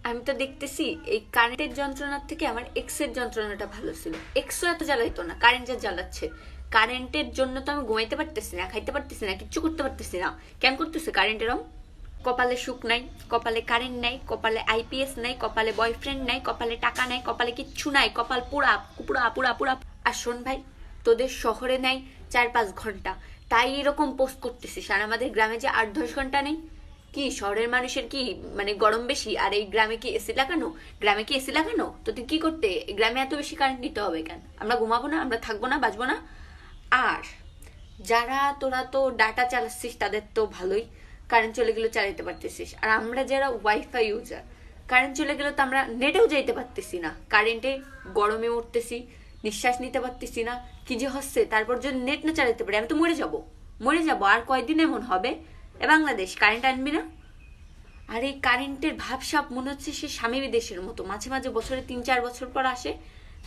আমি তো দেখতেছি এই কারেন্টের যন্ত্রণার থেকে আমার এক্স এর যন্ত্রণাটা ভালো ছিল। এক্সও এত জ্বালাইতো না, কারেন্ট যা জ্বালাচ্ছে। কারেন্টের জন্য তো আমি ঘুমাইতে পারতেছি না, খাইতে পারতেছি না, কিচ্ছু করতে পারতেছি না। কেন করতেছে কারেন্টের? কপালে সুখ নাই, কপালে কারেন্ট নাই, কপালে আইপিএস নাই, কপালে বয়ফ্রেন্ড নাই, কপালে টাকা নাই, কপালে কিচ্ছু নাই, কপাল পুরা পুরা পুরা পুরা। আর শোন ভাই, তোদের শহরে নাই 4-5 ঘন্টা, তাই এরকম পোস্ট করতেছিস। আর আমাদের গ্রামে যে 8-10 ঘন্টা নেই। কি শহরের মানুষের কি মানে গরম বেশি, আর এই গ্রামে কি এসি লাগানো? গ্রামে কি এসি লাগানো? তো তুই কি করতে গ্রামে এত বেশি কারেন্ট নিতে হবে কেন? আমরা ঘুমাবো না? আমরা থাকবো না? বাঁচবো না? আর যারা তোরা তো ডাটা চালাচ্ছিস তাদের তো ভালোই, কারেন্ট চলে গেলে চালাতে পারতেছিস। আর আমরা যারা ওয়াইফাই ইউজার, কারেন্ট চলে গেলে তো আমরা নেটেও যাইতে পারতেছি না, কারেন্টে গরমে উঠতেছি, নিঃশ্বাস নিতে পারতেছি না, কি যে হচ্ছে। তারপর যদি নেট না চালাতে পারি আমি তো মরে যাব, মরে যাব। আর কয়দিন এমন হবে? এ বাংলাদেশ কারেন্ট আনবি না? আর এই কারেন্টের ভাবসাব মনে হচ্ছে সে স্বামী বিদেশের মতো, মাঝে মাঝে বছরে 3-4 বছর পর আসে,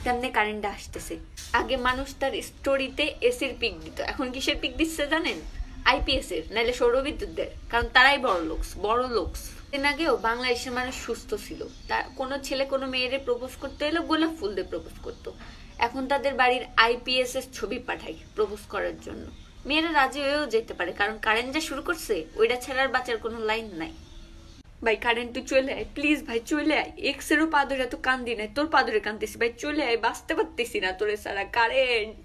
তেমনি কারেন্টটা আসতেছে। আগে মানুষ তার স্টোরিতে এসির পিক দিত, এখন কিসের পিক দিচ্ছে জানেন? আইপিএস এর, নাহলে সৌরবিদ্যুতের, কারণ তারাই বড় লোকস, বড় লোকস। দিন আগেও বাংলাদেশের মানুষ সুস্থ ছিল, তার কোনো ছেলে কোনো মেয়েরে প্রপোজ করতে এলো গোলাপ ফুল দিয়ে প্রপোজ করতো। এখন তাদের বাড়ির আইপিএস এর ছবি পাঠায় প্রপোজ করার জন্য। মেয়েরা রাজি হয়েও যেতে পারে, কারণ কারেন্ট যা শুরু করছে ওইটা ছাড়া আর বাঁচার কোনো লাইন নাই। ভাই কারেন্ট তুই চলে আয় প্লিজ, ভাই চলে আয়। এক্স এরও পাদরে এত কান্দি নাই, তোর পাদরে কান্দিস। ভাই চলে আয়, বাঁচতে পারতেছি না তোরে সারা। কারেন্ট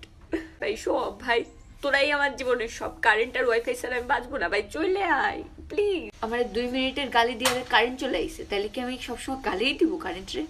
ভাই সব, ভাই তোরাই আমার জীবনের সব। কারেন্ট আর ওয়াইফাই ছাড়া আমি বাঁচবো না, ভাই চলে আয় প্লিজ। আমার 2 মিনিটের গালি দিয়ে কারেন্ট চলে আইছে, তাহলে কি আমি সবসময় গালিই দিব কারেন্ট রে?